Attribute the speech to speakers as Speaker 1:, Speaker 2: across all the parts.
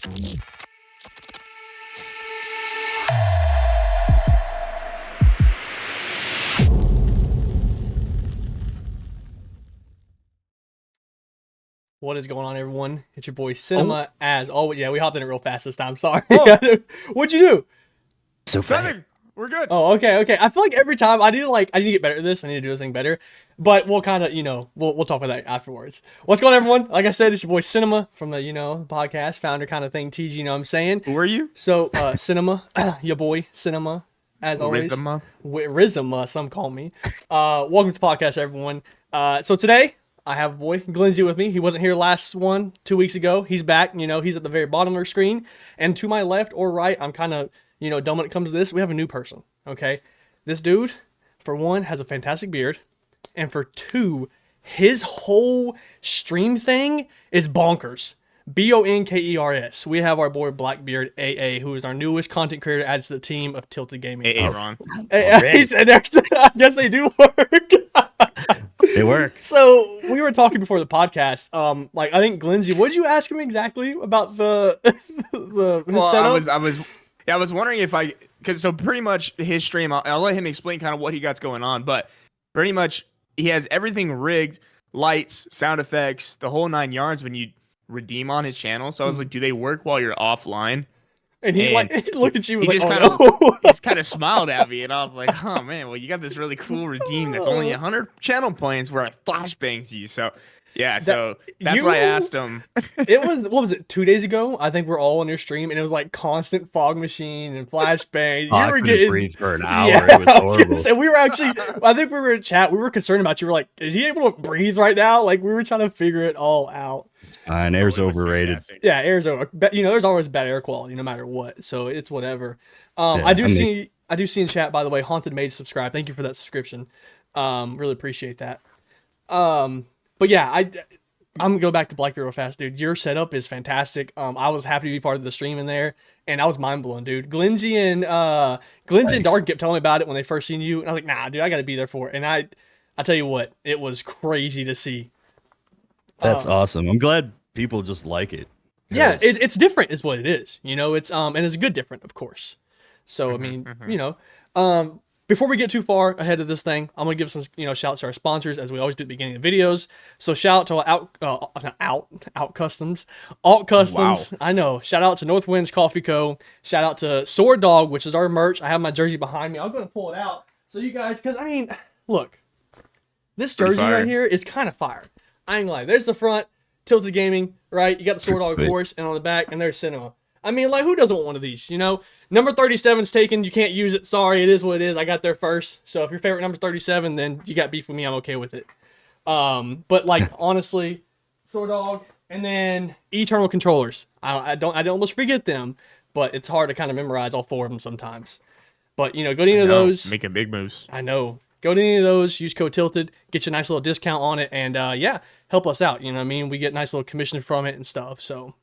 Speaker 1: What is going on, everyone? It's your boy Cinema. As always. Yeah, we hopped in it real fast this time. Sorry. What'd you do?
Speaker 2: So fast.
Speaker 3: We're good.
Speaker 1: Oh, okay. I feel like every time I need to get better at this. I need to do this thing better. But we'll kind of, we'll talk about that afterwards. What's going on, everyone? Like I said, it's your boy Cinema from the, podcast founder kind of thing. TG, you know what I'm saying?
Speaker 3: Who are you?
Speaker 1: So, Cinema, your boy Cinema, as always. Rizma, some call me. Welcome to the podcast, everyone. So today I have boy Glenzy with me. He wasn't here last 2 weeks ago. He's back. He's at the very bottom of our screen. And to my left or right, I'm kind of, dumb when it comes to this. We have a new person. Okay. This dude, for one, has a fantastic beard. And for two, his whole stream thing is bonkers. Bonkers. We have our boy BlackBeardAA, who is our newest content creator, adds to the team of Tilted Gaming.
Speaker 3: AA, Ron.
Speaker 1: He said next. I guess they do work.
Speaker 2: They work.
Speaker 1: So we were talking before the podcast. I think Glenzy, what did you ask him exactly about the setup?
Speaker 3: I was wondering if because pretty much his stream, I'll let him explain kind of what he got going on, but pretty much he has everything rigged, lights, sound effects, the whole 9 yards when you redeem on his channel. So I was like, do they work while you're offline?
Speaker 1: And he looked at you.
Speaker 3: He
Speaker 1: just
Speaker 3: kind of smiled at me, and I was like, "Oh man, well you got this really cool redeem that's only 100 channel points where it flashbangs you." So yeah, that's why I asked him.
Speaker 1: It was what was it 2 days ago? I think we're all on your stream, and it was like constant fog machine and flashbang.
Speaker 2: I couldn't breathe for an hour. Yeah, it was horrible.
Speaker 1: We were actually, I think we were in chat. We were concerned about you. We were like, is he able to breathe right now? Like we were trying to figure it all out.
Speaker 2: Fine, air's overrated.
Speaker 3: Fantastic.
Speaker 1: Yeah, air's over. There's always bad air quality no matter what. So it's whatever. I do see in chat, by the way, Haunted Maid subscribe. Thank you for that subscription. Really appreciate that. But yeah, I'm gonna go back to Blackbeard real fast, dude. Your setup is fantastic. I was happy to be part of the stream in there, and I was mind blown, dude. Glenzy and Dark kept telling me about it when they first seen you, and I was like, nah, dude, I gotta be there for it. And I tell you what, it was crazy to see.
Speaker 2: That's awesome. I'm glad people just like it.
Speaker 1: Yeah, it's different is what it is. It's and it's a good different, of course. So I mean, before we get too far ahead of this thing, I'm gonna give some shouts to our sponsors as we always do at the beginning of videos. So shout out to Alt Customs. Wow. I know. Shout out to Northwinds Coffee Co. Shout out to Sword Dog, which is our merch. I have my jersey behind me. I'm gonna pull it out so you guys, because I mean, look, this jersey right here is kind of fire. I ain't gonna lie. There's the front, Tilted Gaming, right? You got the Sword Dog, of course, and on the back, and there's Cinema. I mean, like, who doesn't want one of these, Number 37's taken. You can't use it. Sorry, it is what it is. I got there first. So if your favorite number's 37, then you got beef with me. I'm okay with it. But, like, honestly, Sword Dog, and then Eternal controllers. I almost forget them, but it's hard to kind of memorize all 4 of them sometimes. But, go to any of those.
Speaker 3: Making big moves.
Speaker 1: I know. Go to any of those, use code TILTED, get you a nice little discount on it, and help us out. You know what I mean? We get a nice little commission from it and stuff. So,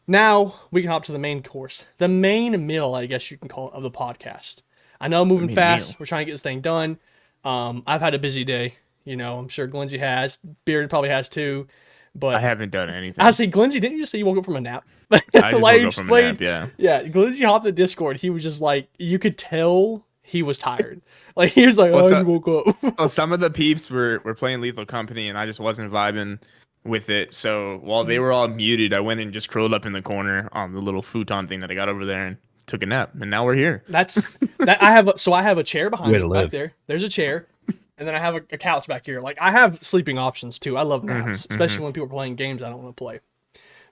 Speaker 1: now we can hop to the main course, the main meal, I guess you can call it, of the podcast. I know I'm moving fast. We're trying to get this thing done. I've had a busy day. I'm sure Glenzy has. Beard probably has too. But
Speaker 3: I haven't done anything.
Speaker 1: I say, Glenzy, didn't you just say you woke up from a nap?
Speaker 3: I just woke up from a nap, yeah.
Speaker 1: Yeah, Glenzy hopped the Discord. He was just like, you could tell he was tired. Like, he was like, you woke up.
Speaker 3: Well, some of the peeps were playing Lethal Company, and I just wasn't vibing with it. So while they were all muted, I went and just curled up in the corner on the little futon thing that I got over there and took a nap. And now we're here.
Speaker 1: I have a chair behind me back there. There's a chair. And then I have a couch back here. Like, I have sleeping options, too. I love naps, especially when people are playing games I don't want to play.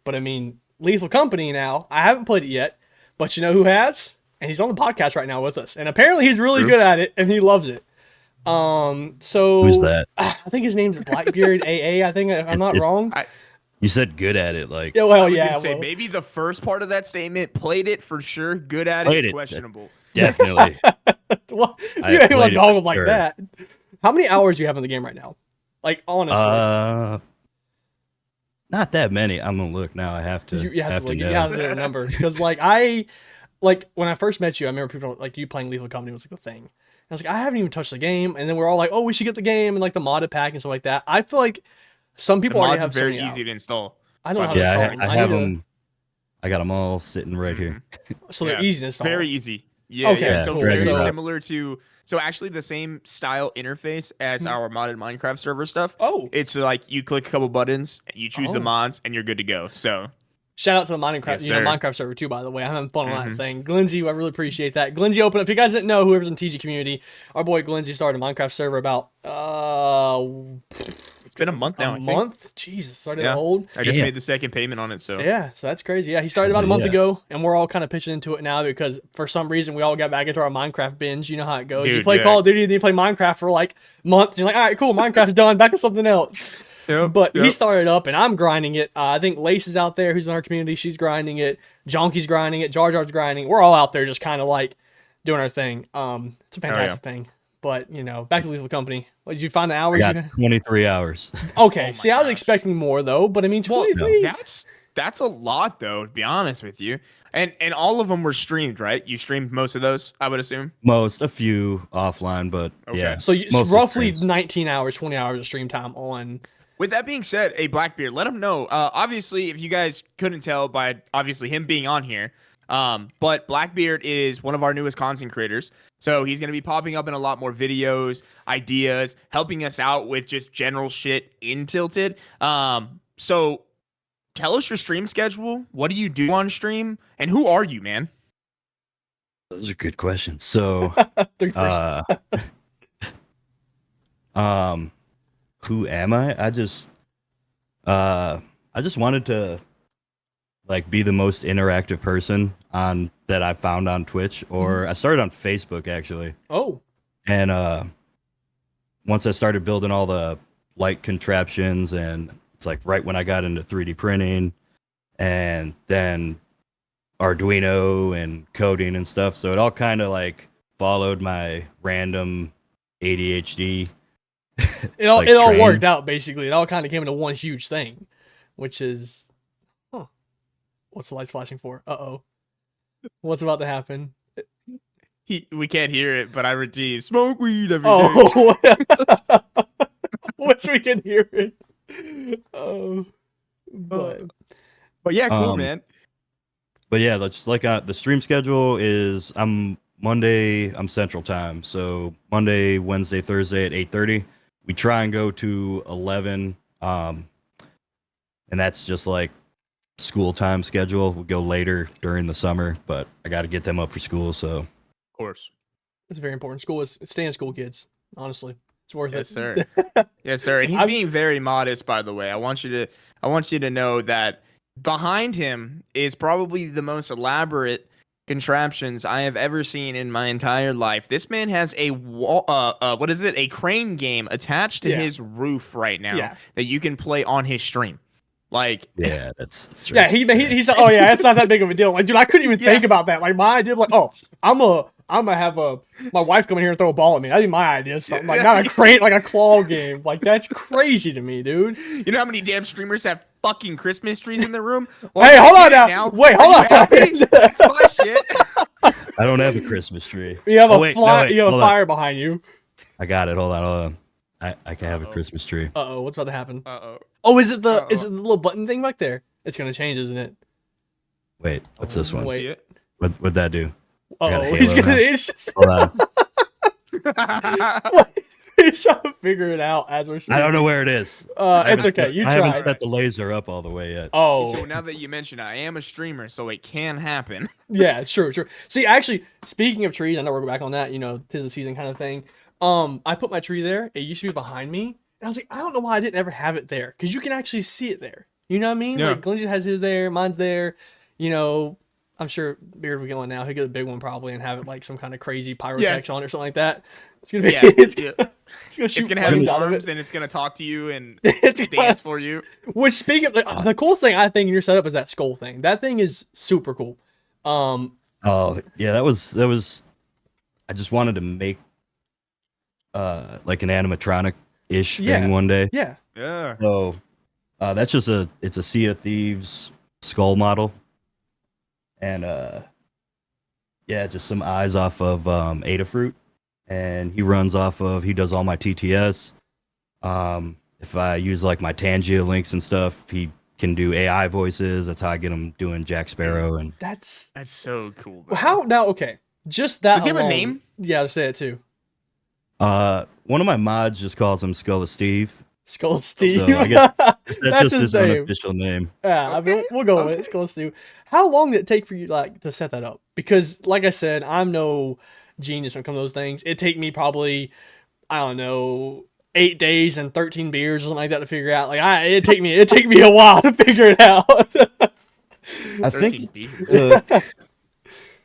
Speaker 1: But, I mean, Lethal Company now, I haven't played it yet. But you know who has? And he's on the podcast right now with us. And apparently he's really good at it, and he loves it. So
Speaker 2: who's that?
Speaker 1: I think his name's BlackBeardAA. I think, if I'm not wrong.
Speaker 2: You said good at it, like.
Speaker 1: Yeah, well,
Speaker 3: maybe the first part of that statement, played it for sure. Good at it is questionable.
Speaker 2: Definitely.
Speaker 1: Well, you ain't like dog him like that. How many hours do you have in the game right now? Like, honestly.
Speaker 2: Not that many. I'm gonna look now. I have to.
Speaker 1: You have to know the number, because like when I first met you, I remember people like you playing Lethal Company was like the thing. I was like, I haven't even touched the game, and then we're all like, oh, we should get the game and like the modded pack and stuff like that. I feel like some people already have
Speaker 3: very easy to install.
Speaker 1: I don't know how to install them.
Speaker 2: I have them. I got them all sitting right here.
Speaker 1: So they're easy to install.
Speaker 3: Very easy. Yeah,
Speaker 1: Okay,
Speaker 3: yeah. So
Speaker 1: cool.
Speaker 3: very
Speaker 1: So-
Speaker 3: similar to actually the same style interface as our modded Minecraft server stuff.
Speaker 1: Oh.
Speaker 3: It's like you click a couple buttons, you choose the
Speaker 1: Oh.
Speaker 3: mods, and you're good to go. So
Speaker 1: Shout out to the Minecraft,
Speaker 3: Yes,
Speaker 1: you know,
Speaker 3: sir.
Speaker 1: Minecraft server too, by the way. I'm having fun on that thing. Glinzy, I really appreciate that. Glinzy opened up. If you guys didn't know, whoever's in TG community, our boy Glinzy started a Minecraft server about
Speaker 3: it's been a month now.
Speaker 1: a month. Jesus, started old.
Speaker 3: I just
Speaker 2: Yeah.
Speaker 3: made the second payment on it. So
Speaker 1: Yeah, so that's crazy. Yeah, he started about a month
Speaker 2: Yeah.
Speaker 1: ago, and we're all kind of pitching into it now because for some reason we all got back into our Minecraft binge. You know how it goes. You
Speaker 3: Dude,
Speaker 1: play
Speaker 3: yeah.
Speaker 1: Call of Duty, then you play Minecraft for like a month. And you're like, all right, cool, Minecraft's done. Back to something else. But he started up, and I'm grinding it. I think Lace is out there, who's in our community. She's grinding it. Jonky's grinding it. Jar Jar's grinding. We're all out there just kind of like doing our thing. It's a fantastic thing. But, you know, back to Lethal Company. What, did you find the
Speaker 2: I
Speaker 1: hours?
Speaker 2: got 23 hours.
Speaker 1: Okay, see, I was expecting more, though. But, I mean, 23.
Speaker 3: That's a lot, though, to be honest with you. And all of them were streamed, right? You streamed most of those, I would assume.
Speaker 2: A few offline, but yeah.
Speaker 1: So it's
Speaker 2: mostly
Speaker 1: roughly
Speaker 2: streams.
Speaker 1: 19 hours, 20 hours of stream time on...
Speaker 3: With that being said, hey, Blackbeard, let him know. Obviously, if you guys couldn't tell by obviously him being on here, but Blackbeard is one of our newest content creators. So he's going to be popping up in a lot more videos, ideas, helping us out with just general shit in Tilted. So tell us your stream schedule. What do you do on stream? And who are you, man?
Speaker 2: Those are good questions. So,
Speaker 1: 31st.
Speaker 2: who am I? I just wanted to like be the most interactive person on that I found on Twitch, or I started on Facebook actually.
Speaker 1: Oh.
Speaker 2: And once I started building all the light contraptions, and it's like right when I got into 3D printing and then Arduino and coding and stuff, so it all kind of like followed my random ADHD.
Speaker 1: It all
Speaker 2: train.
Speaker 1: worked out, basically. It all kind of came into one huge thing, which is... Huh. What's the lights flashing for? Uh-oh. What's about to happen?
Speaker 3: We can't hear it, but I redeem smoke weed every day.
Speaker 1: Oh. Wish we could hear it. Oh. But
Speaker 3: yeah, cool, man.
Speaker 2: But yeah, that's like the stream schedule is I'm Central Time, so Monday, Wednesday, Thursday at 8:30. We try and go to 11, and that's just like school time schedule. We go later during the summer, but I got to get them up for school. So,
Speaker 3: Of course.
Speaker 1: it's very important. School is stay in school, kids. Honestly, it's worth
Speaker 3: Yes,
Speaker 1: it.
Speaker 3: sir. Yes, sir. And he's being very modest, by the way. I want you to know that behind him is probably the most elaborate contraptions I have ever seen in my entire life. This man has a a crane game attached to his roof right now that you can play on his stream. Like,
Speaker 2: yeah, that's
Speaker 1: right. Yeah, he said, oh yeah, it's not that big of a deal. Like, dude, I couldn't even think about that. Like, my idea, like, oh, I'm gonna have my wife come in here and throw a ball at me. That'd be my idea. Something like not a crane, like a claw game. Like, that's crazy to me, dude.
Speaker 3: You know how many damn streamers have fucking Christmas trees in their room? Well,
Speaker 1: hey, hold on now. Wait, hold on.
Speaker 3: That's my shit.
Speaker 2: I don't have a Christmas tree.
Speaker 1: You have a fire behind you.
Speaker 2: I got it. Hold on. I can have a Christmas tree.
Speaker 1: Uh-oh, what's about to happen? Uh-oh. Oh, is it the little button thing back there? It's gonna change, isn't it?
Speaker 2: Wait, what's this one?
Speaker 1: Wait.
Speaker 2: What'd that do?
Speaker 1: Oh, he's gonna. It's just.
Speaker 2: Hold on.
Speaker 1: He's trying to figure it out as we're speaking.
Speaker 2: I don't know where it is.
Speaker 1: It's okay. You try.
Speaker 2: I haven't set the laser up all the way yet.
Speaker 1: Oh.
Speaker 3: So now that you mention it, I am a streamer, so it can happen.
Speaker 1: Yeah, sure. See, actually, speaking of trees, I know we're back on that. You know, 'tis the season kind of thing. I put my tree there. It used to be behind me, and I was like, I don't know why I didn't ever have it there, because you can actually see it there. You know what I mean?
Speaker 3: Yeah.
Speaker 1: Like, Glinzy has his there, mine's there. You know, I'm sure Beard will get one now. He'll get a big one probably and have it like some kind of crazy pyrotech on it or something like that. It's gonna be. It's
Speaker 3: gonna have arms and it's gonna talk to you and dance for you.
Speaker 1: Which, speaking of the coolest thing I think in your setup is that skull thing. That thing is super cool.
Speaker 2: Oh yeah, that was. I just wanted to make like an animatronic-ish thing one day.
Speaker 1: Yeah.
Speaker 2: So that's just it's a Sea of Thieves skull model, and just some eyes off of Adafruit, and he does all my TTS. If I use like my Tangia links and stuff, he can do AI voices. That's how I get him doing Jack Sparrow. And
Speaker 1: That's
Speaker 3: so cool. Bro.
Speaker 1: how now. Okay, just that.
Speaker 3: Does he have a
Speaker 1: alone-
Speaker 3: name?
Speaker 1: Yeah, I'll say it too.
Speaker 2: one of my mods just calls him Skull of Steve.
Speaker 1: Skull Steve.
Speaker 2: So I guess that's just
Speaker 1: his
Speaker 2: his
Speaker 1: name.
Speaker 2: unofficial name.
Speaker 1: Yeah, I mean, we'll go with it. Skull Steve. How long did it take for you like to set that up? Because, like I said, I'm no genius when it comes to those things. It take me probably, I don't know, 8 days and 13 beers or something like that to figure out. Like, it take me a while to figure it out.
Speaker 2: I think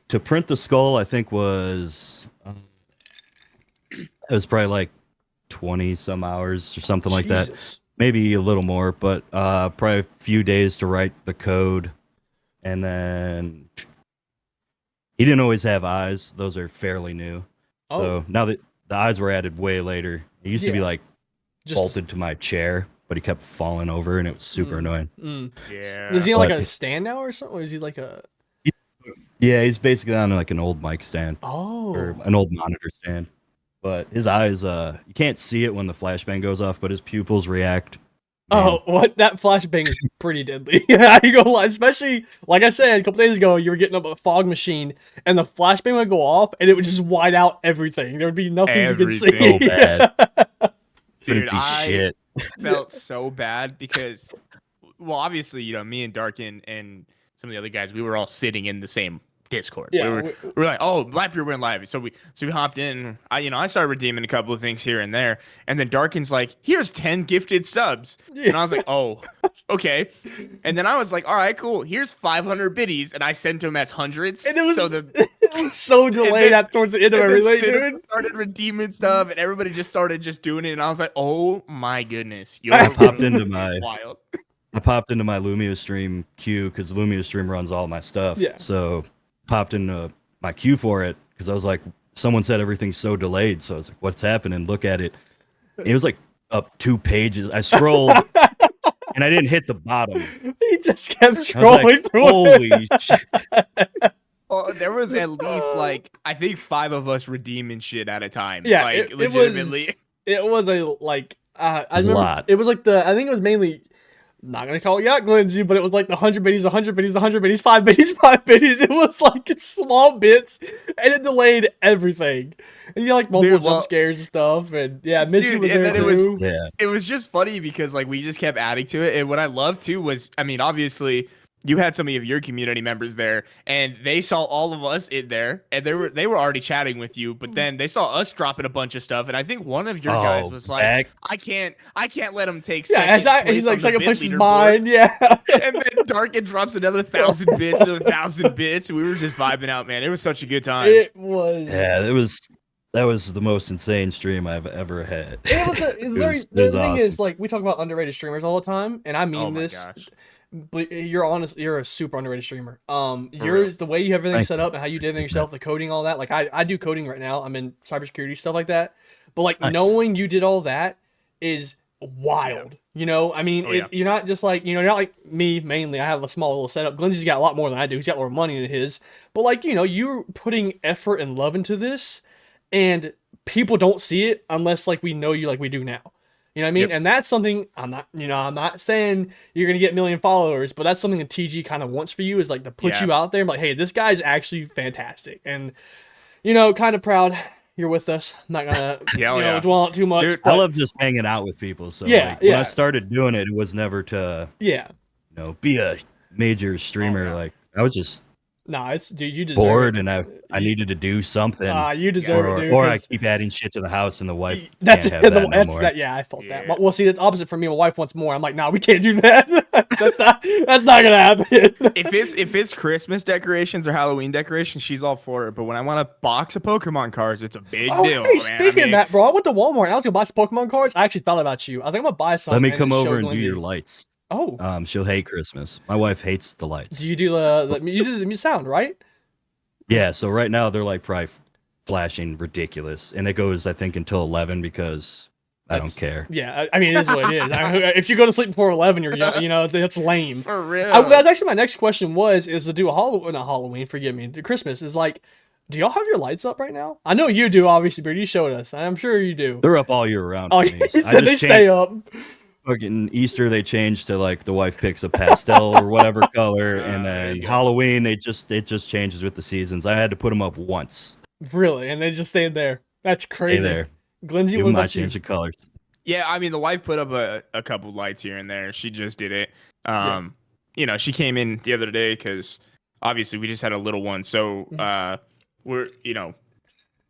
Speaker 2: to print the skull, I think it was probably like 20 some hours or something like that. Maybe a little more, but probably a few days to write the code. And then he didn't always have eyes. Those are fairly new.
Speaker 1: Oh,
Speaker 2: So now that the eyes were added way later, it used to be like bolted to my chair, but he kept falling over and it was super annoying.
Speaker 3: Yeah.
Speaker 1: Is he on like a stand now or something? Or is he like a...
Speaker 2: Yeah, he's basically on like an old mic stand.
Speaker 1: Oh.
Speaker 2: Or an old monitor stand. But his eyes, you can't see it when the flashbang goes off, but his pupils react.
Speaker 1: Oh, what? That flashbang is pretty deadly. I ain't gonna lie. Especially, like I said, a couple days ago, you were getting up a fog machine, and the flashbang would go off, and it would just white out everything. There would be nothing you could see.
Speaker 2: So bad.
Speaker 3: Dude,
Speaker 2: shit.
Speaker 3: felt so bad because, well, obviously, you know, me and Darkin and some of the other guys, we were all sitting in the same Discord.
Speaker 1: Yeah,
Speaker 3: we were like, oh, Blackbeard went live. So we hopped in. I started redeeming a couple of things here and there. And then Darkin's like, here's 10 gifted subs. And I was like, oh, okay. And then I was like, all right, cool. Here's 500 biddies. And I sent him as hundreds.
Speaker 1: And it was
Speaker 3: so
Speaker 1: it was so delayed towards the end of everything, dude.
Speaker 3: Started redeeming stuff, and everybody just started doing it. And I was like, oh my goodness.
Speaker 2: I popped into my
Speaker 3: wild.
Speaker 2: I popped into my Lumia stream queue because Lumia stream runs all my stuff.
Speaker 1: Yeah.
Speaker 2: So popped into my queue for it because I was like, someone said everything's so delayed. So I was like, what's happening? Look at it. It was like up 2 pages. I scrolled and I didn't hit the bottom.
Speaker 1: He just kept scrolling
Speaker 2: like,
Speaker 1: through
Speaker 2: holy shit.
Speaker 3: Well, there was at least like I think 5 of us redeeming shit at a time.
Speaker 1: Yeah,
Speaker 3: like legitimately.
Speaker 1: It was a like I remember,
Speaker 2: a lot.
Speaker 1: It was like I think it was mainly, not gonna call it yacht Lindsay, but it was like the 100 biddies, 100 biddies, 100 biddies, 5 biddies, 5 biddies. It was like small bits, and it delayed everything. And you like multiple jump scares and stuff, and yeah, Missy was there too.
Speaker 3: It was just funny because like we just kept adding to it, and what I loved too was, I mean, obviously you had some of your community members there, and they saw all of us in there, and they were already chatting with you, but then they saw us dropping a bunch of stuff, and I think one of your guys was like, I can't let him take second place.
Speaker 1: He's like, second place is
Speaker 3: leaderboard.
Speaker 1: mine, yeah.
Speaker 3: And then Darkin drops another 1,000 bits, another 1,000 bits, and we were just vibing out, man. It was such a good time.
Speaker 1: It was.
Speaker 2: Yeah, that was the most insane stream I've ever had.
Speaker 1: The thing
Speaker 2: awesome.
Speaker 1: is, like, we talk about underrated streamers all the time, and I mean this.
Speaker 3: Gosh.
Speaker 1: You're a super underrated streamer. The way you have everything set up and how you did it yourself, the coding, all that. Like I do coding right now. I'm in cybersecurity, stuff like that. But like knowing you did all that is wild. You know, I mean, you're not just like, you're not like me mainly. I have a small little setup. Glenzy's got a lot more than I do. He's got more money than his. But like, you're putting effort and love into this, and people don't see it unless like we know you like we do now. You know what I mean? Yep. And that's something I'm not saying you're going to get 1 million followers, but that's something that TG kind of wants for you, is like to put you out there and like, hey, this guy's actually fantastic. And, kind of proud you're with us. I'm not going to dwell on it too much.
Speaker 2: Dude, I love just hanging out with people. So when I started doing it, it was never to, be a major streamer. Like I was just
Speaker 1: you deserve
Speaker 2: bored,
Speaker 1: it.
Speaker 2: and I needed to do something.
Speaker 1: You deserve it, dude.
Speaker 2: Or I keep adding shit to the house, and the wife
Speaker 1: can't
Speaker 2: have that no more.
Speaker 1: I felt that. Well, see, that's opposite for me. My wife wants more. I'm like, nah, we can't do that. that's not gonna happen.
Speaker 3: if it's Christmas decorations or Halloween decorations, she's all for it. But when I want a box of Pokemon cards, it's a big deal.
Speaker 1: Hey, speaking of that, bro, I went to Walmart. I was gonna buy some Pokemon cards. I actually thought about you. I was like, I'm gonna buy some.
Speaker 2: Let me come over and do your lights.
Speaker 1: Oh.
Speaker 2: She'll hate Christmas. My wife hates the lights.
Speaker 1: Do you do you do the sound, right?
Speaker 2: Yeah, so right now they're like probably flashing ridiculous, and it goes, I think, until 11 because I don't care.
Speaker 1: Yeah, I mean, it is what it is. If you go to sleep before 11, that's lame.
Speaker 3: For real.
Speaker 1: That's actually my next question is to do not Halloween, forgive me, Christmas is like, do y'all have your lights up right now? I know you do, obviously, Beard. You showed us. I'm sure you do.
Speaker 2: They're up all year round.
Speaker 1: Oh, he said they stay up.
Speaker 2: fucking Easter they changed to like the wife picks a pastel or whatever color, and
Speaker 3: there
Speaker 2: then
Speaker 3: you go.
Speaker 2: Halloween it just changes with the seasons. I had to put them up once.
Speaker 1: Really, and they just stayed there. That's crazy.
Speaker 2: Stay there.
Speaker 1: Glenzie,
Speaker 2: Give
Speaker 1: what
Speaker 2: them my
Speaker 1: about you?
Speaker 2: change of colors.
Speaker 3: Yeah, I mean, the wife put up a couple lights here and there. She just did it. You know, she came in the other day because obviously we just had a little one. So we're, you know,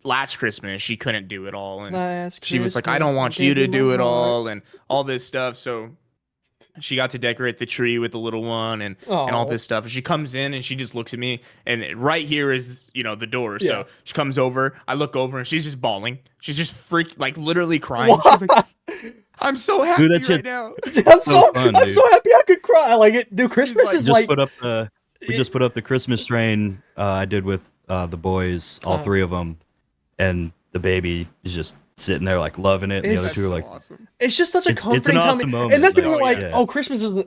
Speaker 3: last Christmas she couldn't do it all, and she was like, I don't want you to do it all and all this stuff. So she got to decorate the tree with the little one and all this stuff. And she comes in and she just looks at me, and right here is, you know, the door. So she comes over, I look over, and she's just bawling. She's just like literally crying. She's like, I'm so happy right now.
Speaker 1: I'm so happy I could cry. Like it, dude. Christmas is like
Speaker 2: we just put up the Christmas train. I did with the boys, all three of them, and the baby is just sitting there like loving it, and the other two are like,
Speaker 1: awesome. It's just such a comforting
Speaker 2: it's an awesome moment.
Speaker 1: And that's people are like, oh, Christmas is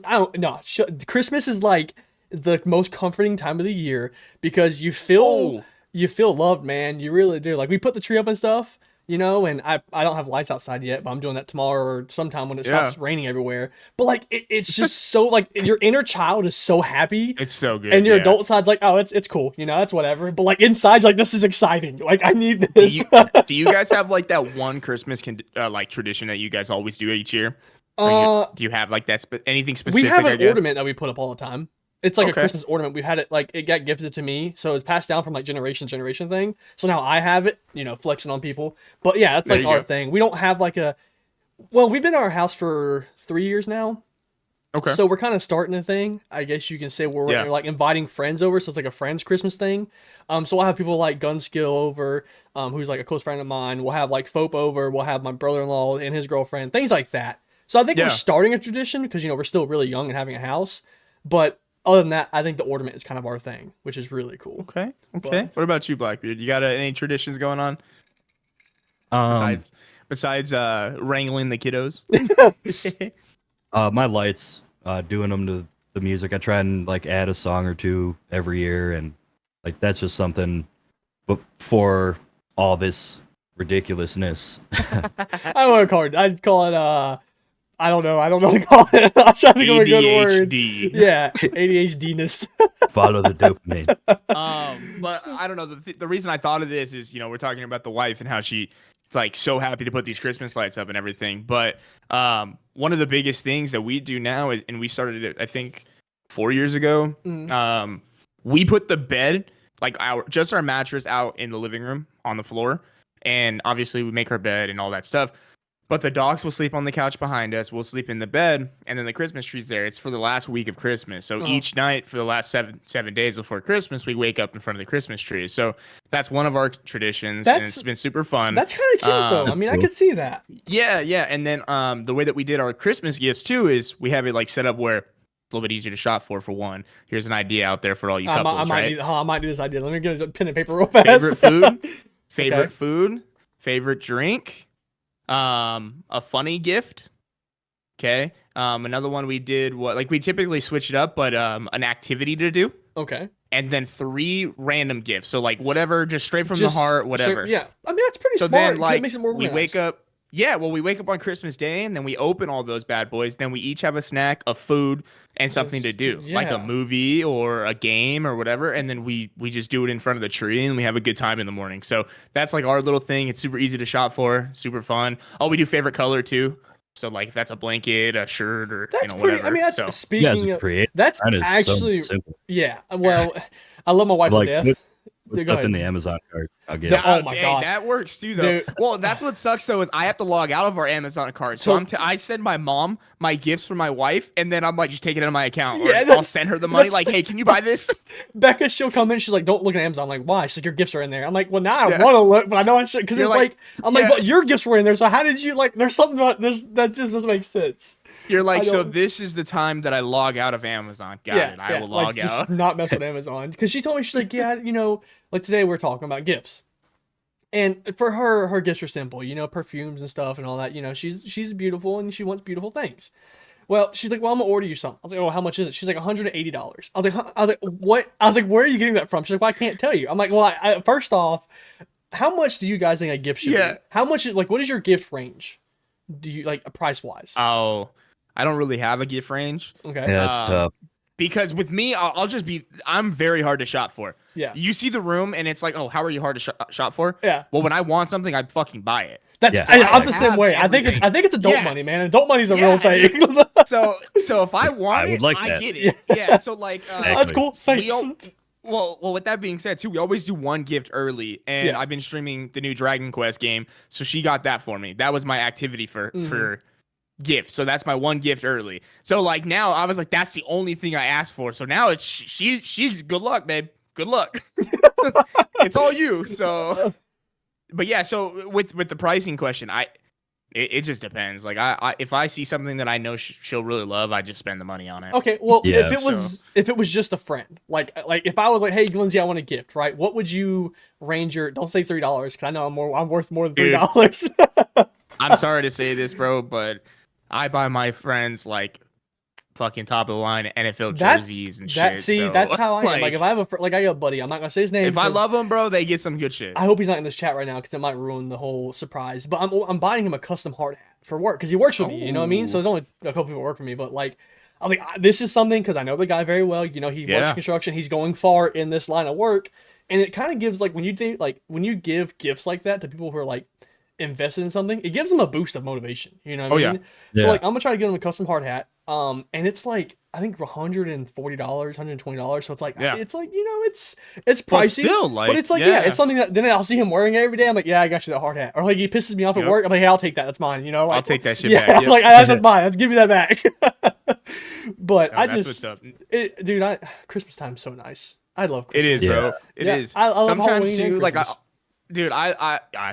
Speaker 1: Christmas is like the most comforting time of the year because you feel loved, man. You really do. Like we put the tree up and stuff, you know, and I don't have lights outside yet, but I'm doing that tomorrow or sometime when it stops raining everywhere. But like it's just so like your inner child is so happy.
Speaker 3: It's so good.
Speaker 1: And your adult side's like, oh, it's cool, you know, that's whatever. But like inside, like this is exciting. Like I need this.
Speaker 3: Do you guys have like that one Christmas like tradition that you guys always do each year? Do you have like that anything specific?
Speaker 1: We have an ornament that we put up all the time. It's like a Christmas ornament. We've had it like it got gifted to me, so it's passed down from like generation thing. So now I have it, you know, flexing on people. But yeah, that's like our thing. We don't have like we've been in our house for 3 years now. Okay. So we're kind of starting a thing, I guess you can say, where we're like inviting friends over. So it's like a friends Christmas thing. So we'll have people like Gunskill over, who's like a close friend of mine. We'll have like Fope over. We'll have my brother-in-law and his girlfriend, things like that. So I think we're starting a tradition because, you know, we're still really young and having a house. But other than that, I think the ornament is kind of our thing, which is really cool.
Speaker 3: Okay. But, what about you, Blackbeard? You got any traditions going on? Besides wrangling the kiddos?
Speaker 2: My lights, doing them to the music. I try and like add a song or two every year, and like that's just something. But for all this ridiculousness,
Speaker 1: I want to call it. I'd call it. I don't know what to call it. I'm trying to think of a good word. Yeah, ADHDness.
Speaker 2: Follow the dopamine.
Speaker 3: But I don't know. The reason I thought of this is, you know, we're talking about the wife and how she like so happy to put these Christmas lights up and everything. But one of the biggest things that we do now is, and we started it, I think, 4 years ago. We put the bed, like our mattress out in the living room on the floor, and obviously we make our bed and all that stuff. But the dogs will sleep on the couch behind us. We'll sleep in the bed, and then the Christmas tree's there. It's for the last week of Christmas. So each night for the last seven days before Christmas, we wake up in front of the Christmas tree. So that's one of our traditions, and it's been super fun.
Speaker 1: That's kind of cute, though. I mean, I could see that.
Speaker 3: Yeah. And then the way that we did our Christmas gifts, too, is we have it like set up where it's a little bit easier to shop for one. Here's an idea out there for all you couples,
Speaker 1: I might do this idea. Let me get a pen and paper real fast.
Speaker 3: Favorite food, favorite drink. A funny gift. Okay. Another one we did we typically switch it up, but an activity to do.
Speaker 1: Okay.
Speaker 3: And then 3 random gifts. So like whatever, just straight from the heart, whatever.
Speaker 1: Yeah. I mean, that's pretty smart.
Speaker 3: Then, like,
Speaker 1: it makes it more
Speaker 3: we
Speaker 1: organized.
Speaker 3: wake up. Yeah, well, we wake up on Christmas Day, and then we open all those bad boys. Then we each have a snack, a food, and something to do, like a movie or a game or whatever. And then we just do it in front of the tree, and we have a good time in the morning. So that's like our little thing. It's super easy to shop for, super fun. Oh, we do favorite color too. So like if that's a blanket, a shirt, or
Speaker 1: that's
Speaker 3: whatever.
Speaker 1: Pretty, I mean, that's speaking of that's
Speaker 2: that
Speaker 1: actually
Speaker 2: so simple.
Speaker 1: Yeah. Well, I love my wife to death.
Speaker 2: Stuff in the Amazon cart. I'll get
Speaker 1: Oh my god,
Speaker 3: that works too, though. Dude. Well, that's what sucks though is I have to log out of our Amazon cart. So I send my mom my gifts for my wife, and then I'm like, just take it out of my account. Or I'll send her the money. Like, hey, can you buy this?
Speaker 1: Becca, she'll come in. She's like, don't look at Amazon. I'm like, why? She's like, your gifts are in there. I'm like, well, now I want to look, but I know I should because it's like, I'm like, but your gifts were in there. So how did you like? There's something about this that just doesn't make sense.
Speaker 3: You're like, so this is the time that I log out of Amazon. Got it. I will log out.
Speaker 1: Just not mess with Amazon. Because she told me, she's like, yeah, you know, like today we're talking about gifts. And for her gifts are simple, you know, perfumes and stuff and all that. You know, she's beautiful and she wants beautiful things. Well, she's like, well, I'm gonna order you something. I was like, oh, how much is it? She's like, $180. I was like, what? I was like, where are you getting that from? She's like, well, I can't tell you. I'm like, well, first off, how much do you guys think a gift should be? How much? Like, what is your gift range? Do you like price wise?
Speaker 3: Oh, I don't really have a gift range.
Speaker 1: Okay.
Speaker 2: Yeah, that's tough.
Speaker 3: Because with me, I'm very hard to shop for.
Speaker 1: Yeah.
Speaker 3: You see the room and it's like, oh, how are you hard to shop for?
Speaker 1: Yeah.
Speaker 3: Well, when I want something, I fucking buy it.
Speaker 1: That's
Speaker 2: Yeah.
Speaker 1: I'm the same
Speaker 3: have
Speaker 1: way. I think it's adult
Speaker 3: Yeah.
Speaker 1: money, man. Adult money's a
Speaker 3: Yeah,
Speaker 1: real thing.
Speaker 3: So if I want
Speaker 2: would
Speaker 3: it,
Speaker 2: like
Speaker 3: I
Speaker 2: that.
Speaker 3: get it. Yeah. So like,
Speaker 1: That's cool. Thanks.
Speaker 3: well, with that being said, too, we always do one gift early, and
Speaker 1: Yeah.
Speaker 3: I've been streaming the new Dragon Quest game, so she got that for me. That was my activity for gift. So that's my one gift early. So like now, I was like, that's the only thing I asked for. So now it's she's good luck, babe. Good luck. It's all you. So, but yeah. So with the pricing question, it just depends. Like I if I see something that I know she'll really love, I just spend the money on it.
Speaker 1: Okay, well,
Speaker 2: Yeah,
Speaker 1: if it was just a friend, like if I was like, hey, Lindsay, I want a gift, right? What would you range your? Don't say $3, because I know I'm worth more than $3.
Speaker 3: I'm sorry to say this, bro, but I buy my friends like fucking top of the line NFL jerseys and shit.
Speaker 1: That's how I am. Like if I have I got a buddy, I'm not gonna say his name.
Speaker 3: If I love him, bro, they get some good shit.
Speaker 1: I hope he's not in this chat right now because it might ruin the whole surprise. But I'm buying him a custom hard hat for work because he works for me. You know what I mean? So there's only a couple people who work for me, but like, I'm like, this is something because I know the guy very well. You know, he works construction. He's going far in this line of work, and it kind of gives like when you give gifts like that to people who are like invested in something, it gives them a boost of motivation. You know what I mean? So like, I'm gonna try to get him a custom hard hat. And it's like I think $140, $120. So it's like it's like, you know, it's pricey,
Speaker 3: but still, like,
Speaker 1: but it's like it's something that then I'll see him wearing it every day. I'm like, yeah, I got you that hard hat. Or like he pisses me off at work. I'm like, hey, I'll take that. That's mine. You know, like,
Speaker 3: I'll take that shit
Speaker 1: yeah,
Speaker 3: back. Yep.
Speaker 1: Like that's mine. Let's give me that back. But
Speaker 3: No, that's what's up.
Speaker 1: Dude, Christmas time's so nice. I love Christmas.
Speaker 3: It is, bro. It is.
Speaker 1: I love
Speaker 3: Sometimes
Speaker 1: Halloween
Speaker 3: too, like
Speaker 1: Christmas.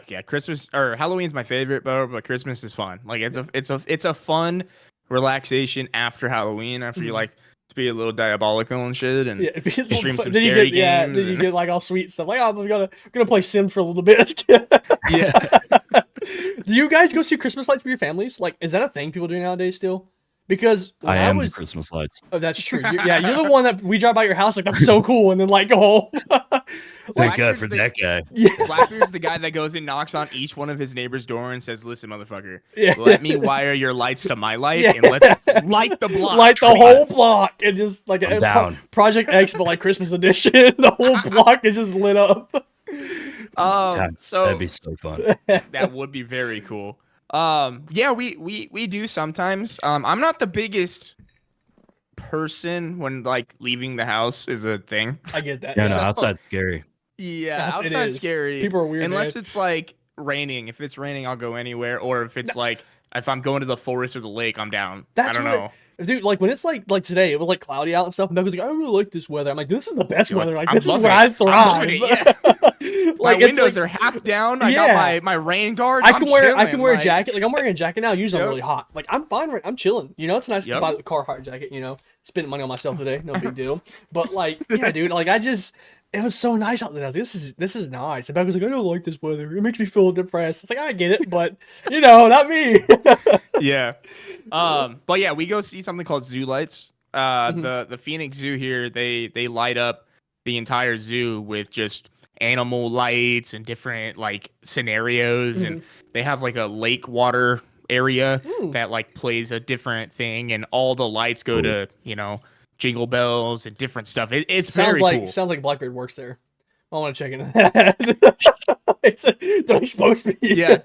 Speaker 3: yeah, Christmas or Halloween's my favorite, bro, but Christmas is fun. Like it's a fun relaxation after Halloween, after you like to be a little diabolical and shit, and stream some scary games.
Speaker 1: Then you get like all sweet stuff. Like, oh, I'm gonna play Sims for a little bit.
Speaker 3: Yeah.
Speaker 1: Do you guys go see Christmas lights with your families? Like, is that a thing people do nowadays still? Because
Speaker 2: I am the Christmas lights.
Speaker 1: Oh, that's true. You're the one that we drive by your house like that's so cool, and then like go home.
Speaker 2: Thank God for that guy.
Speaker 1: Yeah.
Speaker 3: Blackbeard's the guy that goes and knocks on each one of his neighbor's door and says, "Listen, motherfucker,
Speaker 1: Yeah.
Speaker 3: let me wire your lights to my light and let's light the block,
Speaker 1: Light the whole block, and just like
Speaker 2: down.
Speaker 1: Project X, but like Christmas edition. The whole block is just lit up.
Speaker 3: So
Speaker 2: that'd be so fun.
Speaker 3: that would be very cool. Yeah, we do sometimes. I'm not the biggest person when like leaving the house is a thing.
Speaker 1: I get that.
Speaker 2: Yeah, no, outside's scary.
Speaker 3: Yeah,
Speaker 1: It
Speaker 3: outside's
Speaker 1: is.
Speaker 3: scary.
Speaker 1: People are weird.
Speaker 3: Unless
Speaker 1: man.
Speaker 3: it's like raining. If it's raining, I'll go anywhere. Or if it's like if I'm going to the forest or the lake, I'm down. I don't know.
Speaker 1: Dude, like when it's like today, it was like cloudy out and stuff. And Beck was like, I really like this weather. I'm like, this is the best weather. Like, this is where I thrive.
Speaker 3: My
Speaker 1: Like, it's
Speaker 3: windows
Speaker 1: like,
Speaker 3: are half down. I got my rain guard.
Speaker 1: I can wear a
Speaker 3: like,
Speaker 1: jacket. Like I'm wearing a jacket now. Usually I'm really hot. Like I'm fine. I'm chilling. You know, it's nice to
Speaker 3: Yep.
Speaker 1: buy the Carhartt jacket. You know, spending money on myself today. No big deal. But like, yeah, dude. Like it was so nice out there. I was like, this is nice. And Beck was like, I don't like this weather. It makes me feel depressed. It's like I get it, but you know, not me.
Speaker 3: Yeah. But yeah, we go see something called Zoo Lights. The Phoenix Zoo here, they light up the entire zoo with just animal lights and different like scenarios, and they have like a lake water area that like plays a different thing, and all the lights go to, you know, jingle bells and different stuff. It's very cool.
Speaker 1: Sounds like Blackbeard works there. I want to check into that. Don't expose me.
Speaker 3: Yeah.